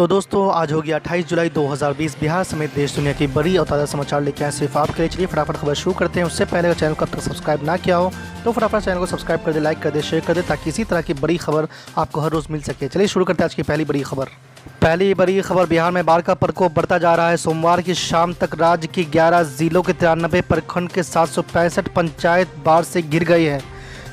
तो दोस्तों आज हो गया 28 जुलाई 2020। बिहार समेत देश दुनिया की बड़ी और ताज़ा समाचार लेके आए सिर्फ आपके लिए। चलिए फटाफट खबर शुरू करते हैं। उससे पहले अगर चैनल को अब तक सब्सक्राइब ना किया हो तो फटाफट चैनल को सब्सक्राइब कर दे, लाइक कर दे, शेयर कर दे, ताकि इसी तरह की बड़ी खबर आपको हर रोज़ मिल सके। चलिए शुरू करते हैं आज की पहली बड़ी खबर। बिहार में बाढ़ का प्रकोप बढ़ता जा रहा है। सोमवार की शाम तक राज्य की 11 जिलों के 93 प्रखंड के 765 पंचायत बाढ़ से घिर गए हैं।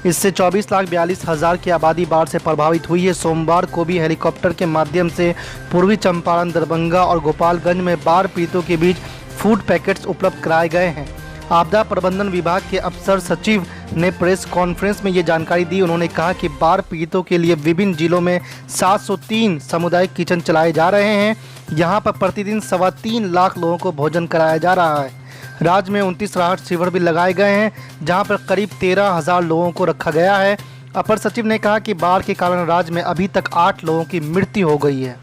इससे 24,42,000 की आबादी बाढ़ से प्रभावित हुई है। सोमवार को भी हेलीकॉप्टर के माध्यम से पूर्वी चंपारण, दरभंगा और गोपालगंज में बाढ़ पीड़ितों के बीच फूड पैकेट्स उपलब्ध कराए गए हैं। आपदा प्रबंधन विभाग के अफसर सचिव ने प्रेस कॉन्फ्रेंस में ये जानकारी दी। उन्होंने कहा कि बाढ़ पीड़ितों के लिए विभिन्न जिलों में 703 सामुदायिक किचन चलाए जा रहे हैं। यहाँ पर प्रतिदिन 3.25 लाख लोगों को भोजन कराया जा रहा है। राज्य में 29 राहत शिविर भी लगाए गए हैं, जहां पर करीब 13,000 लोगों को रखा गया है। अपर सचिव ने कहा कि बाढ़ के कारण राज्य में अभी तक 8 लोगों की मृत्यु हो गई है।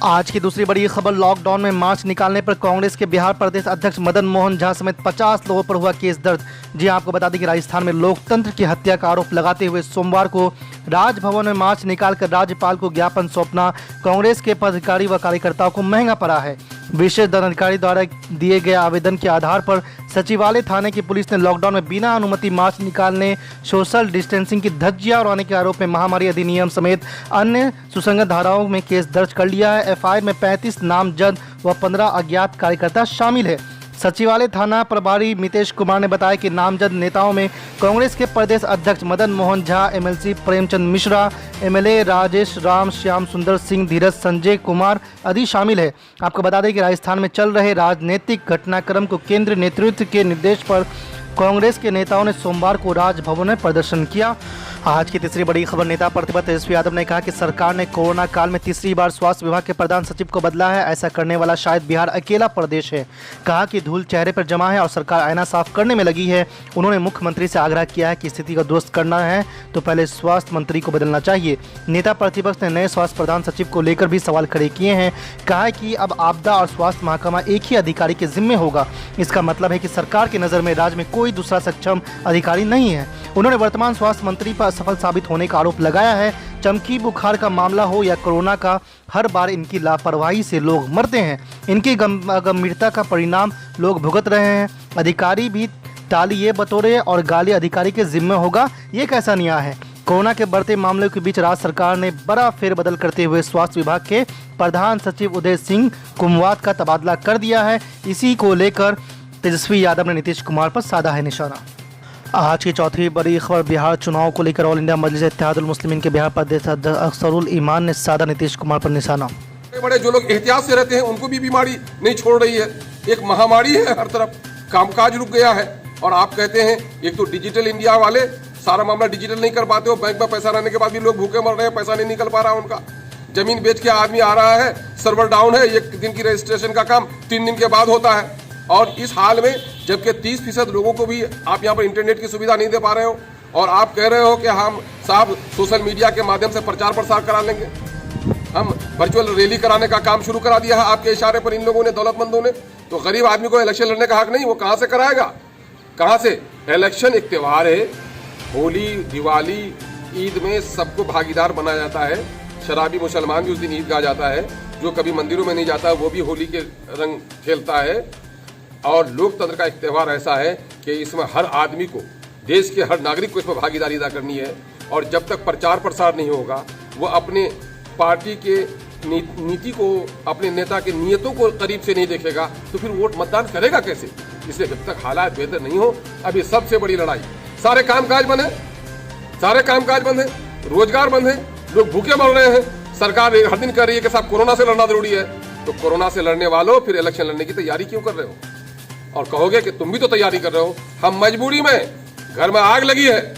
आज की दूसरी बड़ी खबर, लॉकडाउन में मार्च निकालने पर कांग्रेस के बिहार प्रदेश अध्यक्ष मदन मोहन झा समेत 50 लोगों पर हुआ केस दर्ज। जी आपको बता दें कि राजस्थान में लोकतंत्र की हत्या का आरोप लगाते हुए सोमवार को राजभवन में मार्च निकालकर राज्यपाल को ज्ञापन सौंपना कांग्रेस के पदाधिकारी व कार्यकर्ताओं को महंगा पड़ा है। विशेष दंडाधिकारी द्वारा दिए गए आवेदन के आधार पर सचिवालय थाने की पुलिस ने लॉकडाउन में बिना अनुमति मार्च निकालने, सोशल डिस्टेंसिंग की धज्जियां उड़ाने के आरोप में महामारी अधिनियम समेत अन्य सुसंगत धाराओं में केस दर्ज कर लिया है। एफआईआर में 35 नामजद व 15 अज्ञात कार्यकर्ता शामिल है। सचिवालय थाना प्रभारी मितेश कुमार ने बताया कि नामजद नेताओं में कांग्रेस के प्रदेश अध्यक्ष मदन मोहन झा, एमएलसी प्रेमचंद मिश्रा, एमएलए राजेश राम, श्याम सुंदर सिंह, धीरज, संजय कुमार आदि शामिल है। आपको बता दें कि राजस्थान में चल रहे राजनीतिक घटनाक्रम को केंद्रीय नेतृत्व के निर्देश पर कांग्रेस के नेताओं ने सोमवार को राजभवन में प्रदर्शन किया। आज की तीसरी बड़ी खबर, नेता प्रतिपक्ष तेजस्वी यादव ने कहा कि सरकार ने कोरोना काल में तीसरी बार स्वास्थ्य विभाग के प्रधान सचिव को बदला है। ऐसा करने वाला शायद बिहार अकेला प्रदेश है। कहा कि धूल चेहरे पर जमा है और सरकार आईना साफ करने में लगी है। उन्होंने मुख्यमंत्री से आग्रह किया है कि स्थिति को दुरुस्त करना है तो पहले स्वास्थ्य मंत्री को बदलना चाहिए। नेता प्रतिपक्ष ने नए स्वास्थ्य प्रधान सचिव को लेकर भी सवाल खड़े किए हैं। कहा कि अब आपदा और स्वास्थ्य महकमा एक ही अधिकारी के जिम्मे होगा। इसका मतलब है कि सरकार की नज़र में राज्य में कोई दूसरा सक्षम अधिकारी नहीं है। उन्होंने वर्तमान स्वास्थ्य मंत्री पर असफल साबित होने का आरोप लगाया है। चमकी बुखार का मामला हो या कोरोना का, हर बार इनकी लापरवाही से लोग मरते हैं। इनकी गंभीरता का परिणाम लोग भुगत रहे हैं। अधिकारी भी टालिए बतौरे और गाली अधिकारी के जिम्मे होगा, ये कैसा न्याय है। कोरोना के बढ़ते मामलों के बीच राज्य सरकार ने बड़ा फेरबदल करते हुए स्वास्थ्य विभाग के प्रधान सचिव उदय सिंह कुमवात का तबादला कर दिया है। इसी को लेकर तेजस्वी यादव ने नीतीश कुमार पर साधा है निशाना। आज की चौथी बड़ी खबर, बिहार चुनाव को लेकर ऑल इंडिया मजलिस इत्तेहादुल मुस्लिमीन के बिहार प्रदेश अध्यक्ष अख्तरुल ईमान ने साधा नीतीश कुमार पर निशाना। बड़े जो लोग एहतियात से रहते हैं उनको भी बीमारी नहीं छोड़ रही है। एक महामारी है, हर तरफ कामकाज रुक गया है। और आप कहते हैं एक तो डिजिटल इंडिया वाले सारा मामला डिजिटल नहीं कर पाते हो, बैंक में पैसा रहने के बाद भी लोग भूखे मर रहे हैं, पैसा नहीं निकल पा रहा उनका। जमीन बेच के आदमी आ रहा है, सर्वर डाउन है, 1 दिन की रजिस्ट्रेशन का काम 3 दिन के बाद होता है। और इस हाल में जबकि 30% लोगों को भी आप यहाँ पर इंटरनेट की सुविधा नहीं दे पा रहे हो और आप कह रहे हो कि हम साहब सोशल मीडिया के माध्यम से प्रचार प्रसार करा लेंगे। हम वर्चुअल रैली कराने का काम शुरू करा दिया है आपके इशारे पर इन लोगों ने, दौलतमंदों ने। तो गरीब आदमी को इलेक्शन लड़ने का हक नहीं, वो कहाँ से कराएगा, कहाँ से। इलेक्शन एक त्यौहार है, होली, दिवाली, ईद में सबको भागीदार बनाया जाता है। शराबी मुसलमान भी उस दिन ईद गाह जाता है, जो कभी मंदिरों में नहीं जाता वो भी होली के रंग खेलता है। और लोकतंत्र का एक त्यौहार ऐसा है कि इसमें हर आदमी को, देश के हर नागरिक को इसमें भागीदारी अदा करनी है। और जब तक प्रचार प्रसार नहीं होगा, वो अपने पार्टी के नीति को, अपने नेता के नियतों को करीब से नहीं देखेगा तो फिर वोट मतदान करेगा कैसे। इसलिए जब तक हालात बेहतर नहीं हो, अभी सबसे बड़ी लड़ाई, सारे कामकाज बंद है, सारे कामकाज बंद है, रोजगार बंद है, लोग भूखे मर रहे हैं। सरकार हर दिन कह रही है कि साहब कोरोना से लड़ना जरूरी है। तो कोरोना से लड़ने वालों फिर इलेक्शन लड़ने की तैयारी क्यों कर रहे हो? और कहोगे कि तुम भी तो तैयारी कर रहे हो। हम मजबूरी में, घर में आग लगी है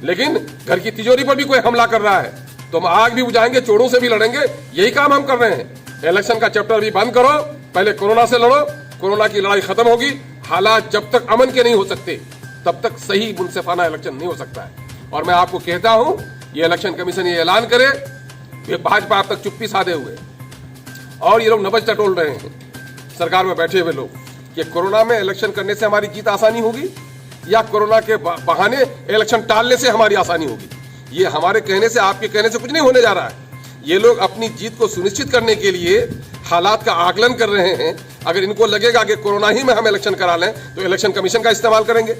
लेकिन घर की तिजोरी पर भी कोई हमला कर रहा है तो हम आग भी बुझाएंगे, चोरों से भी लड़ेंगे। यही काम हम कर रहे हैं। इलेक्शन का चैप्टर भी बंद करो, पहले कोरोना से लड़ो। कोरोना की लड़ाई खत्म होगी। हालात जब तक अमन के नहीं हो सकते तब तक सही मुनसिफाना इलेक्शन नहीं हो सकता है। और मैं आपको कहता हूं, ये इलेक्शन कमीशन ये ऐलान करे, ये भाजपा अब तक चुप्पी साधे हुए और ये लोग नबज टटोल रहे हैं, सरकार में बैठे हुए लोग, कि कोरोना में इलेक्शन करने से हमारी जीत आसानी होगी या कोरोना के बहाने इलेक्शन टालने से हमारी आसानी होगी। ये हमारे कहने से, आपके कहने से कुछ नहीं होने जा रहा है। ये लोग अपनी जीत को सुनिश्चित करने के लिए हालात का आकलन कर रहे हैं। अगर इनको लगेगा कि कोरोना ही में हम इलेक्शन करा लें तो इलेक्शन कमीशन का इस्तेमाल करेंगे,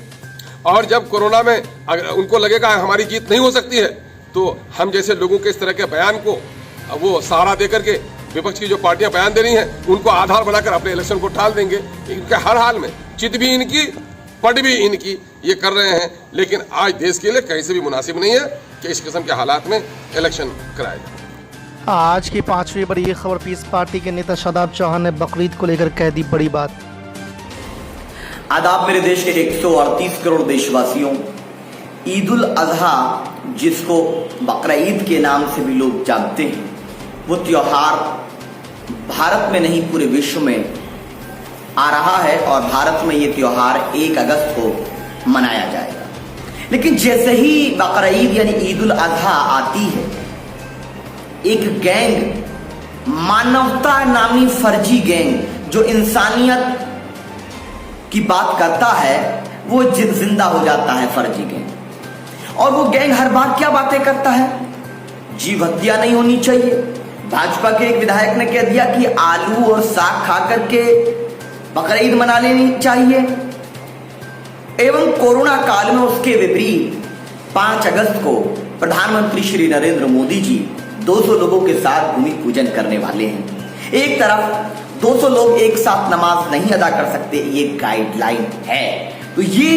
और जब कोरोना में अगर उनको लगेगा हमारी जीत नहीं हो सकती है तो हम जैसे लोगों के इस तरह के बयान को वो सहारा देकर के विपक्ष की जो पार्टियां बयान दे रही हैं उनको आधार बनाकर अपने इलेक्शन को टाल देंगे। इनके हर हाल में चित भी इनकी, पट भी इनकी, ये कर रहे हैं। लेकिन आज देश के लिए कहीं से भी मुनासिब नहीं है कि इस किस्म के हालात में इलेक्शन कराया जाए। आज की 5वीं बड़ी खबर, पीस पार्टी के नेता शादाब चौहान ने बकरीद को लेकर कह दी बड़ी बात। आदाब मेरे देश के 138 करोड़ देशवासियों, ईद उल अजहा जिसको बकरा ईद के नाम से भी लोग जानते हैं, वो त्योहार भारत में नहीं पूरे विश्व में आ रहा है और भारत में ये त्योहार 1 अगस्त को मनाया जाएगा। लेकिन जैसे ही बकरा ईद यानी ईद उल अजहा आती है, एक गैंग, मानवता नामी फर्जी गैंग जो इंसानियत की बात करता है, वो जिंदा हो जाता है फर्जी गैंग। और वो गैंग हर बार क्या बातें करता है? जीव हत्या नहीं होनी चाहिए। भाजपा के एक विधायक ने कह दिया कि आलू और साग खा करके बकरा ईद मना लेनी चाहिए। एवं कोरोना काल में उसके विपरीत 5 अगस्त को प्रधानमंत्री श्री नरेंद्र मोदी जी 200 लोगों के साथ भूमि पूजन करने वाले हैं। एक तरफ 200 लोग एक साथ नमाज नहीं अदा कर सकते, ये गाइडलाइन है। तो ये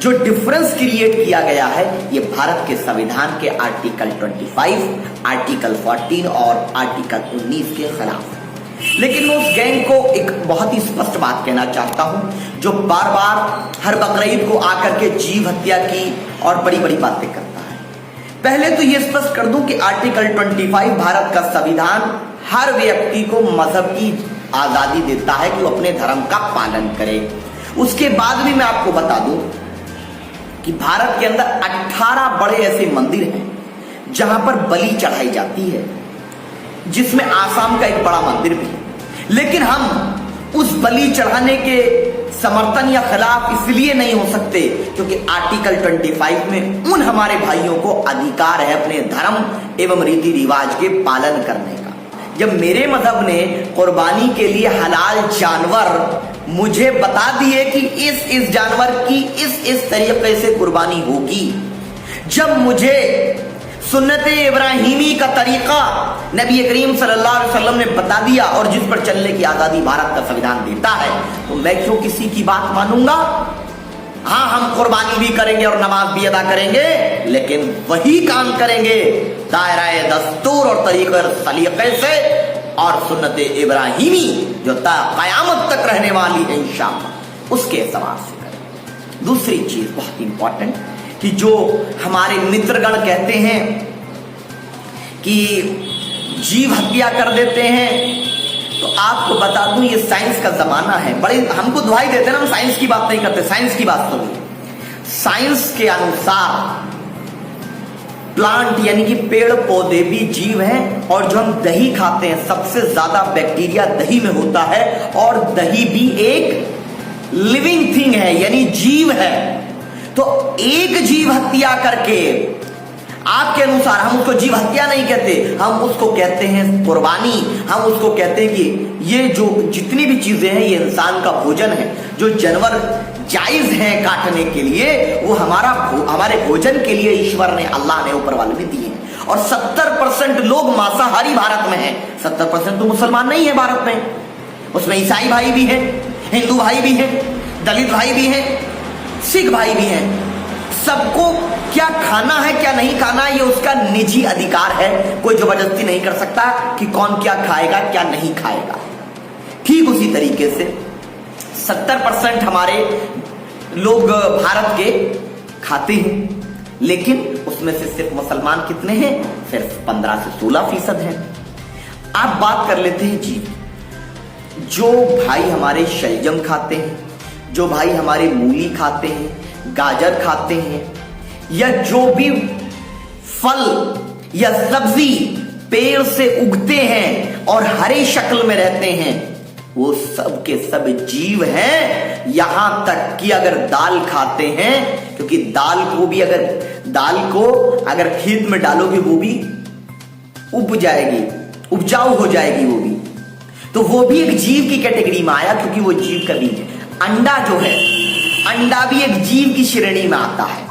जो डिफरेंस क्रिएट किया गया है, ये भारत के संविधान के आर्टिकल 25, आर्टिकल 14 और आर्टिकल 19 के खिलाफ है। लेकिन मैं उस गैंग को एक बहुत ही स्पष्ट बात कहना चाहता हूं, जो बार बार हर बकरीद को आकर के जीव हत्या की और बड़ी बड़ी बातें करता है। पहले तो ये स्पष्ट कर दूं कि आर्टिकल 25 भारत का संविधान हर व्यक्ति को मजहब की आजादी देता है कि वो अपने धर्म का पालन करे। उसके बाद भी मैं आपको बता दूं कि भारत के अंदर 18 बड़े ऐसे मंदिर हैं जहां पर बलि चढ़ाई जाती है, जिसमें आसाम का एक बड़ा मंदिर भी है। लेकिन हम उस बलि चढ़ाने के समर्थन या खिलाफ इसलिए नहीं हो सकते क्योंकि आर्टिकल 25 में उन हमारे भाइयों को अधिकार है अपने धर्म एवं रीति रिवाज के पालन करने का। जब मेरे मजहब ने कुर्बानी के लिए हलाल जानवर मुझे बता दिए कि इस जानवर की इस तरीके से कुर्बानी होगी, जब मुझे सुन्नत इब्राहिमी का तरीका नबी करीम सल्लल्लाहु अलैहि वसल्लम ने बता दिया और जिस पर चलने की आजादी भारत का संविधान देता है, तो मैं क्यों किसी की बात मानूंगा? हाँ, हम कुर्बानी भी करेंगे और नमाज भी अदा करेंगे, लेकिन वही काम करेंगे दायरा दस्तूर और तरीके सलीके से और सुन्नत इब्राहिमी जो क़यामत तक रहने वाली है इंशाअल्लाह, उसके एतबार से करें। दूसरी चीज बहुत इंपॉर्टेंट कि जो हमारे मित्रगण कहते हैं कि जीव हत्या कर देते हैं, तो आपको बता दूं ये साइंस का जमाना है। बड़े हमको दुहाई देते ना, हम साइंस की बात नहीं करते, साइंस की बात सुनिए। साइंस के अनुसार प्लांट यानी कि पेड़ पौधे भी जीव हैं, और जो हम दही खाते हैं सबसे ज्यादा बैक्टीरिया दही में होता है, और दही भी एक लिविंग थिंग है यानी जीव है। तो एक जीव हत्या करके, आपके अनुसार हम उसको जीव हत्या नहीं कहते, हम उसको कहते हैं कुर्बानी। हम उसको कहते हैं कि ये जो जितनी भी चीजें हैं ये इंसान का भोजन है। जो जानवर जायज हैं काटने के लिए, वो हमारे भोजन के लिए ईश्वर ने, अल्लाह ने, ऊपर वाले ने दिए। और 70% लोग मांसाहारी भारत में हैं। 70% तो मुसलमान नहीं है भारत में, उसमें ईसाई भाई भी हैं, हिंदू भाई भी हैं, दलित भाई भी हैं, सिख भाई भी हैं। सबको क्या खाना है क्या नहीं खाना ये उसका निजी अधिकार है, कोई जबरदस्ती नहीं कर सकता कि कौन क्या खाएगा क्या नहीं खाएगा। ठीक उसी तरीके से 70% हमारे लोग भारत के खाते हैं, लेकिन उसमें से सिर्फ मुसलमान कितने हैं? सिर्फ 15 से 16% हैं। आप बात कर लेते हैं जीव। जो भाई हमारे शलजम खाते हैं, जो भाई हमारे मूली खाते हैं, गाजर खाते हैं, या जो भी फल या सब्जी पेड़ से उगते हैं और हरे शक्ल में रहते हैं, वो सब के सब जीव हैं। यहां तक कि अगर दाल खाते हैं, क्योंकि दाल को अगर खेत में डालोगे वो भी उब जाएगी, उपजाऊ हो जाएगी वो भी, तो वो भी एक जीव की कैटेगरी में आया, क्योंकि वो जीव का बीज है। अंडा जो है, अंडा भी एक जीव की श्रेणी में आता है।